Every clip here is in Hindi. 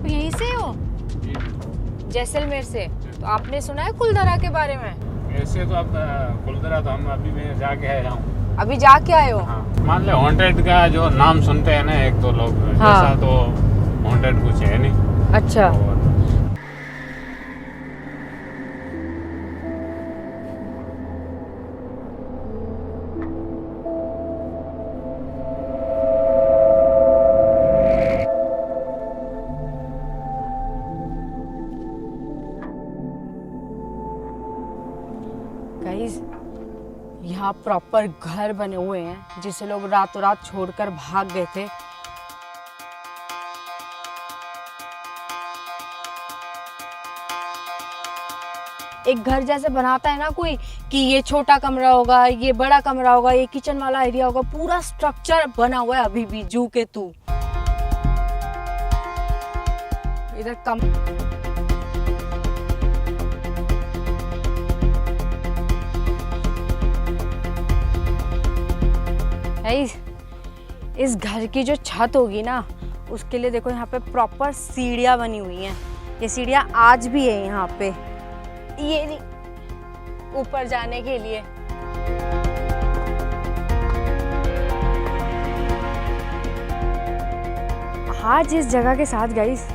यहीं से हो? जैसलमेर से। तो आपने सुना है कुलधरा के बारे में? ऐसे तो अब कुलधरा तो हम अभी मैं जाके आया हूँ। अभी जाके आए हो? हाँ, मान ले हॉन्टेड का जो नाम सुनते हैं ना एक तो लोग, हाँ। ऐसा तो हॉन्टेड कुछ है नहीं। अच्छा। और गाइस, यहाँ प्रॉपर घर बने हुए हैं जिसे लोग रातों रात छोड़कर भाग गए थे। एक घर जैसे बनाता है ना कोई, कि ये छोटा कमरा होगा, ये बड़ा कमरा होगा, ये किचन वाला एरिया होगा, पूरा स्ट्रक्चर बना हुआ है अभी भी जू के तू। इधर कम इस घर की जो छत होगी ना, उसके लिए देखो यहाँ पे प्रॉपर सीढ़ियाँ बनी हुई हैं। ये सीढ़ियाँ आज भी है यहाँ पे, ये नहीं, ऊपर जाने के लिए। आज इस जगह के साथ गाइस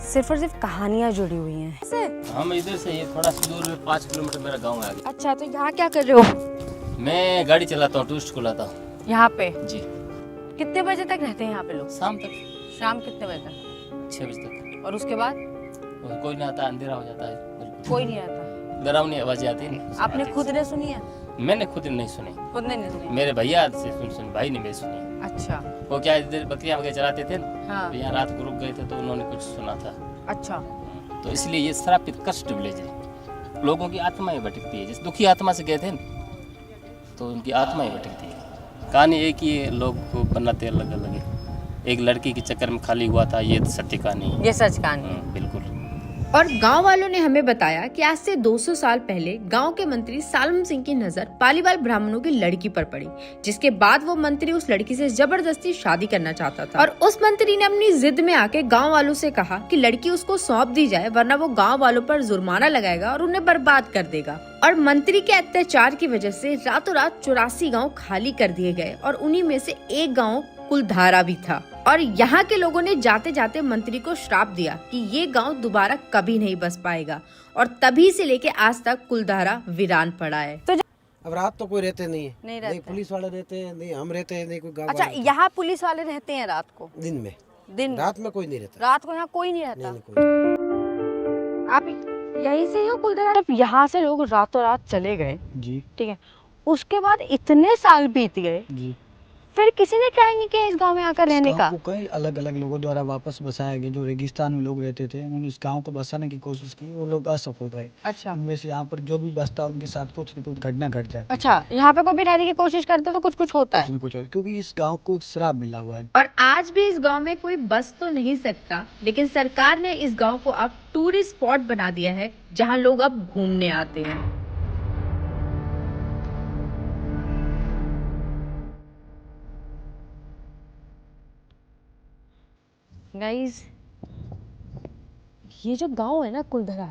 सिर्फ और सिर्फ कहानियाँ जुड़ी हुई हैं। हम इधर से ये थोड़ा सा दूर में 5 किलोमीटर मेरा गांव है आगे। अच्छा, तो यहाँ क्या कर रहे हो? मैं गाड़ी चलाता हूँ, टूरिस्ट को लाता हूँ। यहाँ पे जी। कितने बजे तक रहते हैं यहाँ पे लोग? शाम तक, शाम कितने बजे तक? 6 बजे तक। और उसके बाद? और कोई नहीं आता, अंधेरा हो जाता है बिल्कुल। कोई नहीं आता। डरावनी आवाजें आती है। आपने खुद ने सुनी है? मैंने खुद नहीं सुनी, खुद ने नहीं सुनी? मेरे भैया से सुन भाई ने मेरी सुनी। अच्छा। वो क्या इधर बकरियां वगैरह चलाते थे ना, हाँ। तो यहाँ रात को रुक गए थे तो उन्होंने कुछ सुना था। अच्छा। तो इसलिए ये श्रापित कष्ट विलेज है। लोगों की आत्माएं भटकती है, जैसे दुखी आत्मा से गए थे ना, तो उनकी आत्माएं भटकती है। कहानी एक ही है, लोग को बनाते अलग अलग है। एक लड़की के चक्कर में खाली हुआ था, ये सत्य कहानी है। ये सच कहानी है। बिल्कुल। और गांव वालों ने हमें बताया कि आज से 200 साल पहले गांव के मंत्री सालम सिंह की नजर पालीवाल ब्राह्मणों की लड़की पर पड़ी, जिसके बाद वो मंत्री उस लड़की से जबरदस्ती शादी करना चाहता था। और उस मंत्री ने अपनी जिद में आके गांव वालों से कहा कि लड़की उसको सौंप दी जाए, वरना वो गांव वालों पर जुर्माना लगाएगा और उन्हें बर्बाद कर देगा। और मंत्री के अत्याचार की वजह से रातों रात 84 गाँव खाली कर दिए गए और उन्हीं में से एक गाँव कुलधारा भी था। और यहाँ के लोगों ने जाते जाते मंत्री को श्राप दिया कि ये गांव दोबारा कभी नहीं बस पाएगा, और तभी से लेके आज तक कुलधारा वीरान पड़ा है। तो अब रात तो कोई रहते नहीं है, नहीं पुलिस वाले रहते हैं, नहीं हम रहते हैं, नहीं कोई गाँव अच्छा, यहाँ पुलिस वाले रहते हैं रात को? दिन में। दिन रात में कोई नहीं रहता। रात को यहाँ कोई नहीं रहता? नहीं, कोई। आप यहीं से हो कुलधारा? यहाँ से लोग रातों रात चले गए जी, ठीक है, उसके बाद इतने साल बीत गए, जी। फिर किसी ने ट्राई नहीं किया इस गांव में आकर रहने का? कई अलग अलग लोगों द्वारा वापस बसाया गया। जो रेगिस्तान में लोग रहते थे, उन्होंने इस गांव को बसाने की कोशिश की, वो लोग असफल रहे। अच्छा। उनमें से यहाँ पर जो भी बसता उनके साथ कुछ न कुछ घटना घट जाए। अच्छा, यहाँ पे कोई भी रहने की कोशिश करते तो कुछ कुछ होता है? कुछ क्योंकि इस गाँव को श्राप मिला हुआ है। और आज भी इस गांव में कोई बस तो नहीं सकता, लेकिन सरकार ने इस गांव को अब टूरिस्ट स्पॉट बना दिया है, जहां लोग अब घूमने आते हैं। गाइस, ये जो गांव है ना कुलधरा,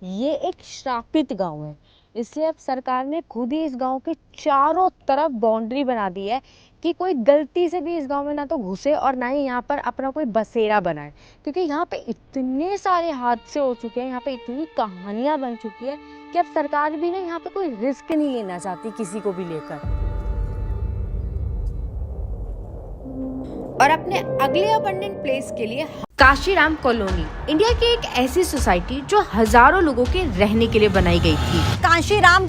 ये एक श्रापित गांव है। इसलिए अब सरकार ने खुद ही इस गांव के चारों तरफ बाउंड्री बना दी है कि कोई गलती से भी इस गांव में ना तो घुसे और ना ही यहाँ पर अपना कोई बसेरा बनाए, क्योंकि यहाँ पे इतने सारे हादसे हो चुके हैं, यहाँ पे इतनी कहानियां बन चुकी है कि अब सरकार भी ना यहाँ पे कोई रिस्क नहीं लेना चाहती किसी को भी लेकर। और अपने अगले अबंडेंट प्लेस के लिए काशीराम कॉलोनी इंडिया की एक ऐसी सोसाइटी जो हजारों लोगों के रहने के लिए बनाई गई थी। काशीराम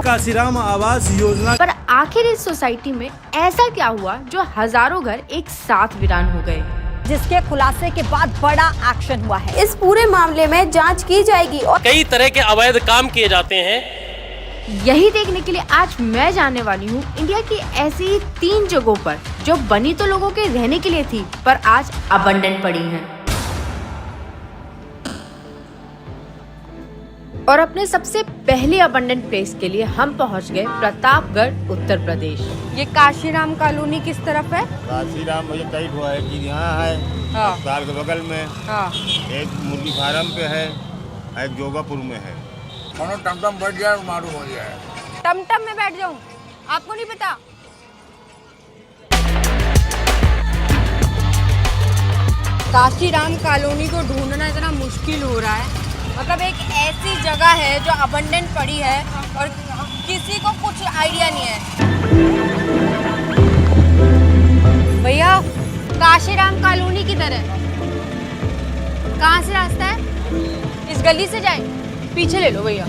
काशीराम आवास योजना। पर आखिर इस सोसाइटी में ऐसा क्या हुआ जो हजारों घर एक साथ वीरान हो गए, जिसके खुलासे के बाद बड़ा एक्शन हुआ है। इस पूरे मामले में जांच की जाएगी और कई तरह के अवैध काम किए जाते हैं। यही देखने के लिए आज मैं जाने वाली हूँ इंडिया की ऐसी 3 जगहों पर जो बनी तो लोगों के रहने के लिए थी, पर आज अबंडन पड़ी हैं। और अपने सबसे पहले अबंडेंट प्लेस के लिए हम पहुंच गए प्रतापगढ़, उत्तर प्रदेश। ये काशीराम कॉलोनी किस तरफ है? काशीराम भैया कई ठो है कि यहाँ है हाँ। अस्पताल के बगल में, हाँ। एक मुर्गी फार्म पे है, एक जोगापुर में है। टमटम बैठ जाए मालूम हो जाए। टमटम में बैठ जाऊं, आपको नहीं पता? काशीराम कॉलोनी को ढूंढना इतना मुश्किल हो रहा है। मतलब एक ऐसी जगह है जो अबंडेंट पड़ी है और किसी को कुछ आइडिया नहीं है। भैया, काशीराम कॉलोनी किधर है? कहाँ से रास्ता है? इस गली से जाए? पीछे ले लो भैया।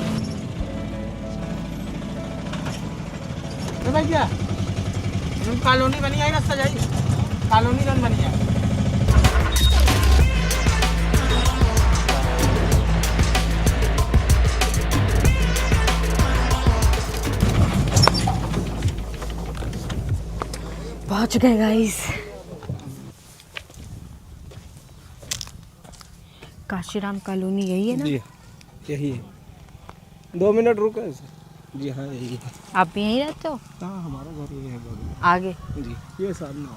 भैया कॉलोनी बनी है, रास्ता जाइए, कॉलोनी रन बनी है। पहुंच गए गाइस। काशीराम कॉलोनी यही है ना? जी यही है। 2 मिनट रुको। जी हाँ यही है। आप भी यहीं रहते हो? हाँ हमारा घर यही है बगल में। आगे? जी ये सामने।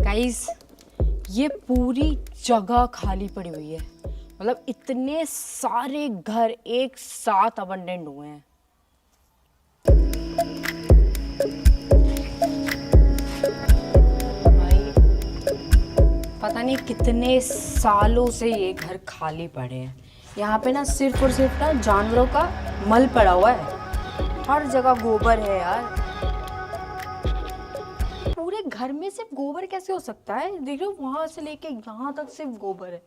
गाइस, ये पूरी जगह खाली पड़ी हुई है। मतलब इतने सारे घर एक साथ अबंडेंट हुए हैं। भाई पता नहीं कितने सालों से ये घर खाली पड़े हैं। यहाँ पे ना सिर्फ और सिर्फ ना जानवरों का मल पड़ा हुआ है। हर जगह गोबर है यार। पूरे घर में सिर्फ गोबर कैसे हो सकता है? देख रहे हो, वहां से लेके यहाँ तक सिर्फ गोबर है।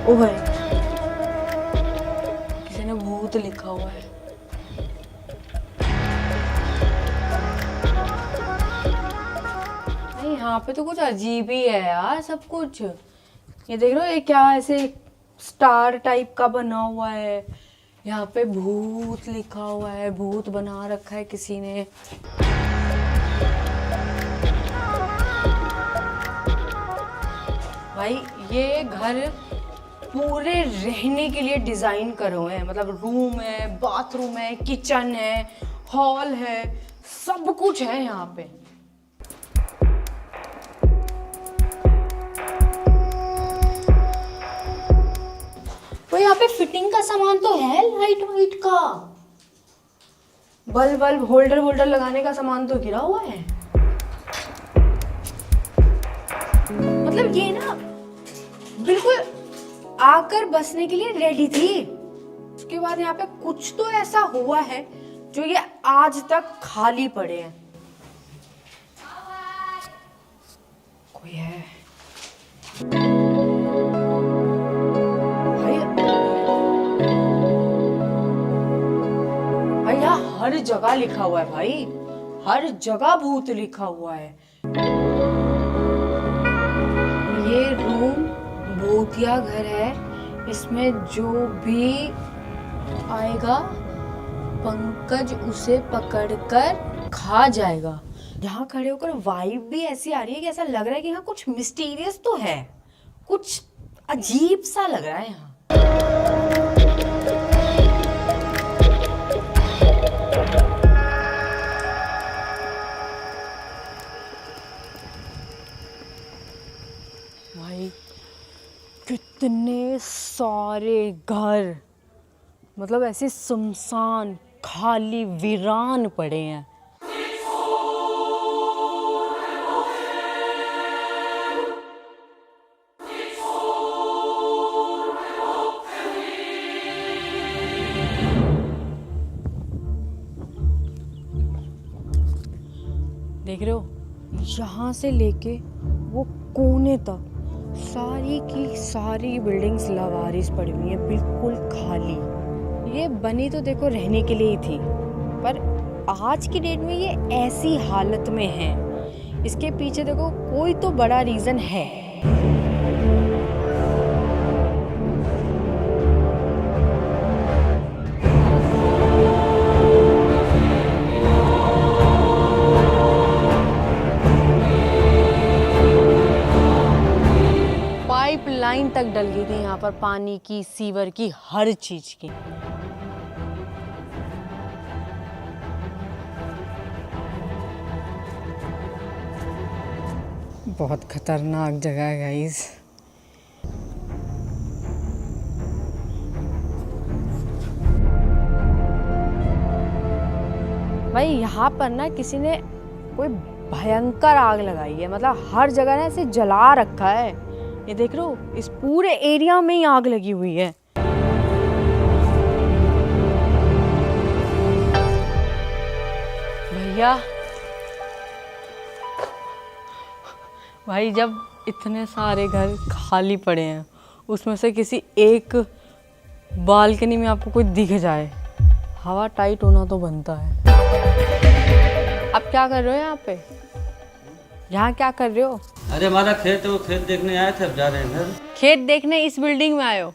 ओ भाई, किसी ने भूत लिखा हुआ है। नहीं, यहाँ पे तो कुछ अजीब ही है यार सब कुछ। ये देख रहे हो, ये क्या ऐसे स्टार टाइप का बना हुआ है। यहाँ पे भूत लिखा हुआ है, भूत बना रखा है किसी ने। भाई ये घर पूरे रहने के लिए डिजाइन करे हुए हैं। मतलब रूम है, बाथरूम है, किचन है, हॉल है, सब कुछ है यहाँ पे। तो यहाँ पे फिटिंग का सामान तो है, लाइट वाइट का, बल्ब होल्डर लगाने का सामान तो गिरा हुआ है। मतलब ये ना बिल्कुल आकर बसने के लिए रेडी थी। उसके बाद यहाँ पे कुछ तो ऐसा हुआ है जो ये आज तक खाली पड़े हैं। कोई है? भाई यहाँ हर जगह लिखा हुआ है भाई, हर जगह भूत लिखा हुआ है। ये रूम भूतिया घर है। इसमें जो भी आएगा पंकज उसे पकड़कर खा जाएगा। यहाँ खड़े होकर वाइब भी ऐसी आ रही है कि ऐसा लग रहा है कि यहाँ कुछ मिस्टीरियस तो है, कुछ अजीब सा लग रहा है यहाँ। भाई कितने सारे घर, मतलब ऐसे सुनसान खाली वीरान पड़े हैं। देख रहे हो, यहाँ से लेके वो कोने तक सारी की सारी बिल्डिंग्स लवारिस पड़ी हुई है, बिल्कुल खाली। ये बनी तो देखो रहने के लिए ही थी, पर आज की डेट में ये ऐसी हालत में है। इसके पीछे देखो कोई तो बड़ा रीजन है। ज़मीन तक डल गई थी यहाँ पर, पानी की, सीवर की, हर चीज़ की। बहुत खतरनाक जगह है गाइस। भाई यहाँ पर ना किसी ने कोई भयंकर आग लगाई है, मतलब हर जगह ना ऐसे जला रखा है। ये देख रहे हो, इस पूरे एरिया में ही आग लगी हुई है। भैया भाई, जब इतने सारे घर खाली पड़े हैं, उसमें से किसी एक बालकनी में आपको कोई दिख जाए, हवा टाइट होना तो बनता है। अब क्या कर रहे हो यहाँ पे? यहाँ क्या कर रहे हो? अरे हमारा खेत है, वो खेत देखने आए थे, अब जा रहे हैं घर। खेत देखने इस बिल्डिंग में आए हो?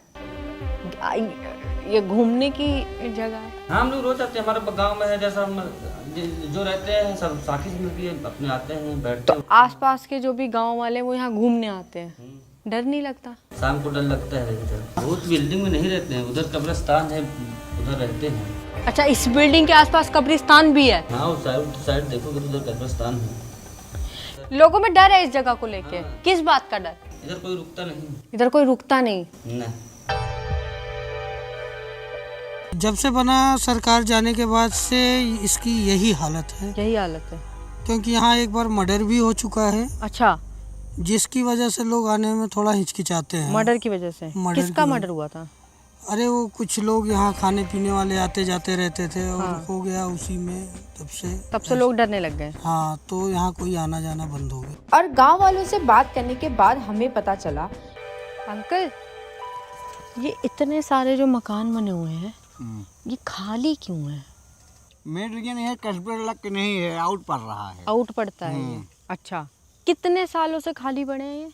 ये घूमने की जगह है? हाँ, हम लोग रोज आते हैं, हमारे गांव में है, जैसा हम जो रहते हैं सब साथी मिलती है, अपने आते हैं, बैठते हैं। आसपास के जो भी गांव वाले वो यहाँ घूमने आते हैं, डर नहीं लगता? शाम को डर लगता है इधर। बहुत बिल्डिंग में नहीं रहते हैं, उधर कब्रिस्तान है, उधर रहते हैं। अच्छा, इस बिल्डिंग के आसपास कब्रिस्तान भी है? हाँ, उस साइड देखोगे तो उधर कब्रिस्तान है। लोगों में डर है इस जगह को लेके। हाँ। किस बात का डर? इधर कोई रुकता नहीं। इधर कोई रुकता नहीं? नहीं। जब से बना सरकार जाने के बाद से इसकी यही हालत है। यही हालत है? क्योंकि यहाँ एक बार मर्डर भी हो चुका है। अच्छा, जिसकी वजह से लोग आने में थोड़ा हिचकिचाते हैं। मर्डर की वजह से? किसका मर्डर हुआ था? अरे वो कुछ लोग यहाँ खाने पीने वाले आते जाते रहते थे और हाँ। हो गया उसी में, तब से लोग डरने लग गए। हाँ, तो यहाँ कोई आना जाना बंद हो गया। और गांव वालों से बात करने के बाद हमें पता चला, अंकल ये इतने सारे जो मकान बने हुए हैं, ये खाली क्यों है? मेन रीजन है कस्बे लग नहीं है, आउट पड़ रहा है। आउट पड़ता है ये? अच्छा, कितने सालों से खाली पड़े हैं ये?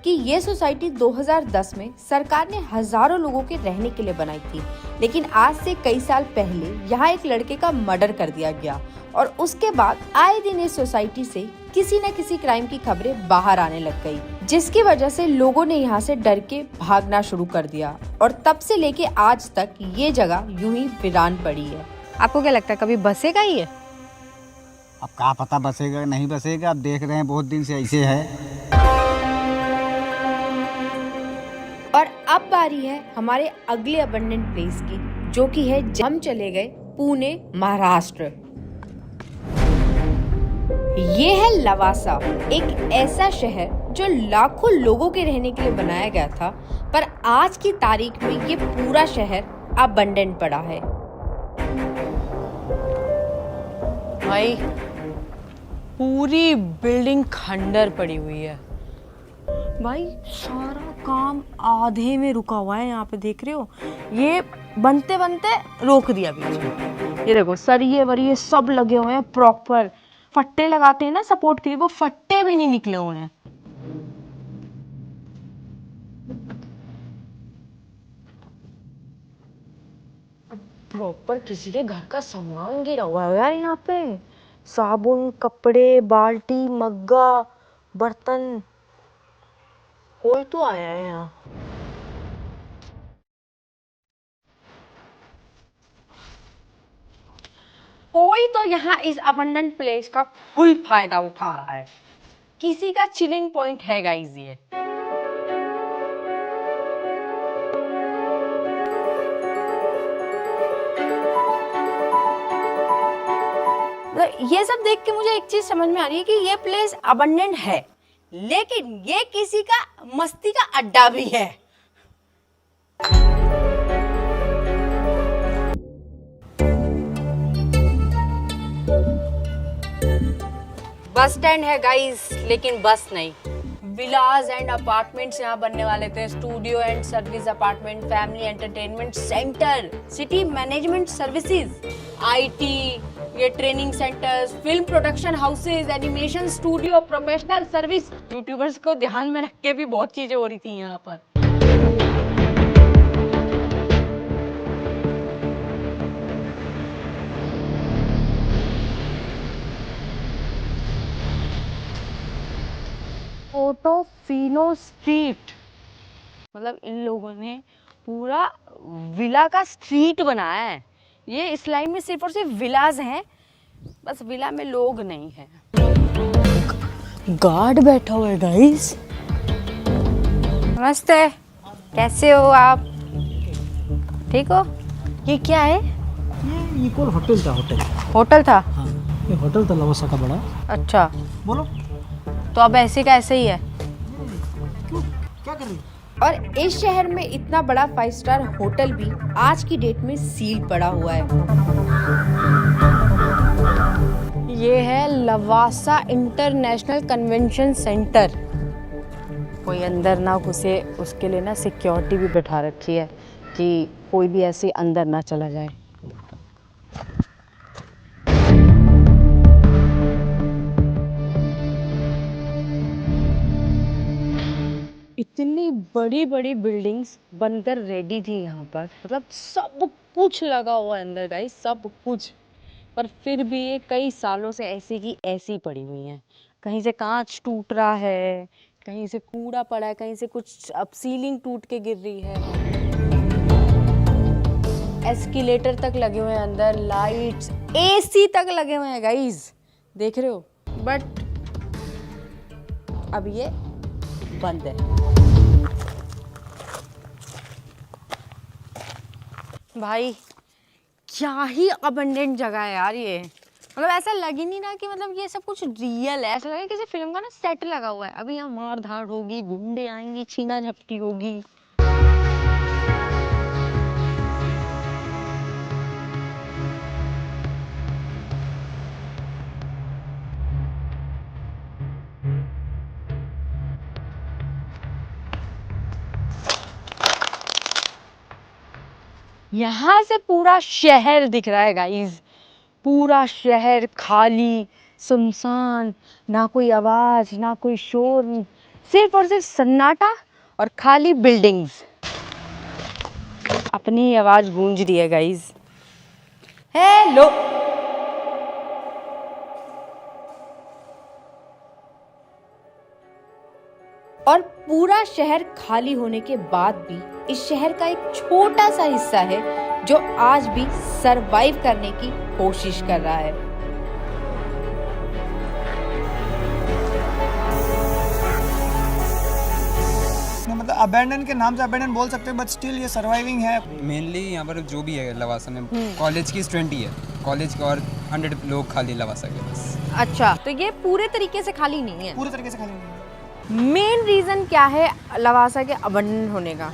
कि ये सोसाइटी 2010 में सरकार ने हजारों लोगों के रहने के लिए बनाई थी, लेकिन आज से कई साल पहले यहाँ एक लड़के का मर्डर कर दिया गया और उसके बाद आए दिन इस सोसाइटी से किसी न किसी क्राइम की खबरें बाहर आने लग गई, जिसकी वजह से लोगों ने यहाँ से डर के भागना शुरू कर दिया और तब से लेके आज तक ये जगह यूं ही वीरान पड़ी है। आपको क्या लगता है कभी बसेगा ये? अब क्या पता बसेगा नहीं बसेगा, अब देख रहे हैं बहुत दिन से ऐसे है। और अब बारी है हमारे अगले अबंडेंट प्लेस की, जो कि है हम चले गए पुणे, महाराष्ट्र। ये है लवासा, एक ऐसा शहर जो लाखों लोगों के रहने के लिए बनाया गया था, पर आज की तारीख में ये पूरा शहर अबंडेंट पड़ा है। भाई पूरी बिल्डिंग खंडर पड़ी हुई है भाई, सारा काम आधे में रुका हुआ है। यहाँ पे देख रहे हो, ये बनते बनते रोक दिया बीच में। ये देखो सरिये वरिये सब लगे हुए हैं प्रॉपर, फट्टे लगाते हैं ना सपोर्ट के लिए, वो फट्टे भी नहीं निकले हुए हैं। प्रॉपर किसी के घर का सामान गिरा हुआ है यार यहाँ पे, साबुन, कपड़े, बाल्टी, मग्गा, बर्तन, कोई तो आया है यहाँ। कोई तो यहाँ इस अबंडेंट प्लेस का फुल फायदा उठा रहा है। किसी का चिलिंग पॉइंट है गाइस ये। ये सब देख के मुझे एक चीज समझ में आ रही है कि ये प्लेस अबंडेंट है, लेकिन ये किसी का मस्ती का अड्डा भी है। बस स्टैंड है गाइस, लेकिन बस नहीं। विलास एंड अपार्टमेंट्स यहाँ बनने वाले थे, studio and service apartment, family entertainment centre, city management services, IT, ये training centres, film production houses, animation studio, professional service. YouTubers को ध्यान में रख के भी बहुत चीजें हो रही थी यहाँ पर। फोटोफिनो स्ट्रीट, मतलब इन लोगों ने पूरा विला का स्ट्रीट बनाया है। ये इस्लाम में सिर्फ और सिर्फ विलाज हैं, बस विला में लोग नहीं हैं। गार्ड बैठा हुआ है गाइस। नमस्ते, कैसे हो आप? ठीक हो? ये क्या है? ये कोई होटल था, होटल था? हाँ, ये होटल था लवासा का बड़ा। अच्छा, बोलो तो अब ऐसे का ऐसे ही है। क्यों, क्या कर रही? और इस शहर में इतना बड़ा 5 स्टार होटल भी आज की डेट में सील पड़ा हुआ है। ये है लवासा इंटरनेशनल कन्वेंशन सेंटर। कोई अंदर ना घुसे उसके लिए ना सिक्योरिटी भी बैठा रखी है कि कोई भी ऐसे अंदर ना चला जाए। इतनी बड़ी बड़ी बिल्डिंग्स बनकर रेडी थी यहाँ पर, मतलब सब कुछ लगा हुआ है अंदर गाइस, सब कुछ। पर फिर भी ये कई सालों से ऐसी की ऐसी पड़ी हुई हैं। कहीं से कांच टूट रहा है, कहीं से कूड़ा पड़ा है, कहीं से कुछ अब सीलिंग टूट के गिर रही है। एस्केलेटर तक लगे हुए हैं अंदर, लाइट्स, एसी तक लगे हुए हैं गाइस, देख रहे हो। बट अब ये बंद है। भाई क्या ही अबंडेंट जगह है यार ये, मतलब ऐसा लग ही नहीं रहा कि मतलब ये सब कुछ रियल है। ऐसा लगा किसी फिल्म का ना सेट लगा हुआ है। अभी यहाँ मार धाड़ होगी, गुंडे आएंगे, छीना झपटी होगी। यहाँ से पूरा शहर दिख रहा है गाइस, पूरा शहर खाली, सुनसान, ना कोई आवाज, ना कोई शोर, सिर्फ और सिर्फ सन्नाटा और खाली बिल्डिंग्स। अपनी ही आवाज गूंज रही है गाइस। हेलो, और पूरा शहर खाली होने के बाद भी इस शहर का एक छोटा सा हिस्सा है जो आज भी सरवाइव करने की कोशिश कर रहा है। मतलब अबैंडन के नाम से अबैंडन बोल सकते हैं, बट स्टिल ये सर्वाइविंग है। मेनली यहाँ पर जो भी है लवासा में कॉलेज की स्टूडेंट ही है, कॉलेज के और 100 लोग खाली लवासा के बस। अच्छा, तो ये पूरे तरीके से खाली नहीं है? पूरे तरीके से खाली नहीं है। मेन रीजन क्या है लवासा के अबंडन होने का?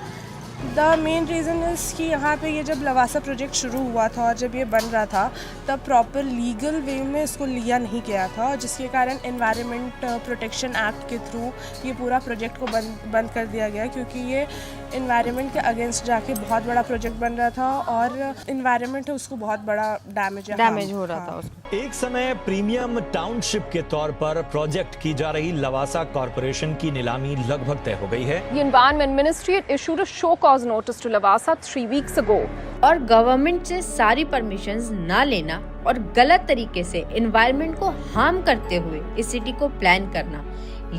द मेन रीज़न इज़ कि यहाँ पे ये जब लवासा प्रोजेक्ट शुरू हुआ था और जब ये बन रहा था तब प्रॉपर लीगल वे में इसको लिया नहीं गया था, जिसके कारण एनवायरनमेंट प्रोटेक्शन एक्ट के थ्रू ये पूरा प्रोजेक्ट को बंद कर दिया गया, क्योंकि ये एनवायरनमेंट के अगेंस्ट जाके बहुत बड़ा प्रोजेक्ट बन रहा था और एनवायरनमेंट है उसको बहुत बड़ा डैमेज हो रहा था उसको। एक समय प्रीमियम टाउनशिप के तौर पर प्रोजेक्ट की जा रही लवासा कॉर्पोरेशन की नीलामी लगभग तय हो गई है। The Environment Ministry had issued a show cause notice to Lavasa 3 weeks ago. और गवर्नमेंट से सारी परमिशंस ना लेना और गलत तरीके से एनवायरनमेंट को हार्म करते हुए इस सिटी को प्लान करना,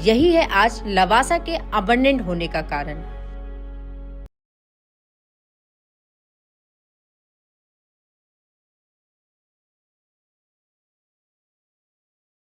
यही है आज लवासा के अबंडेंट होने का कारण।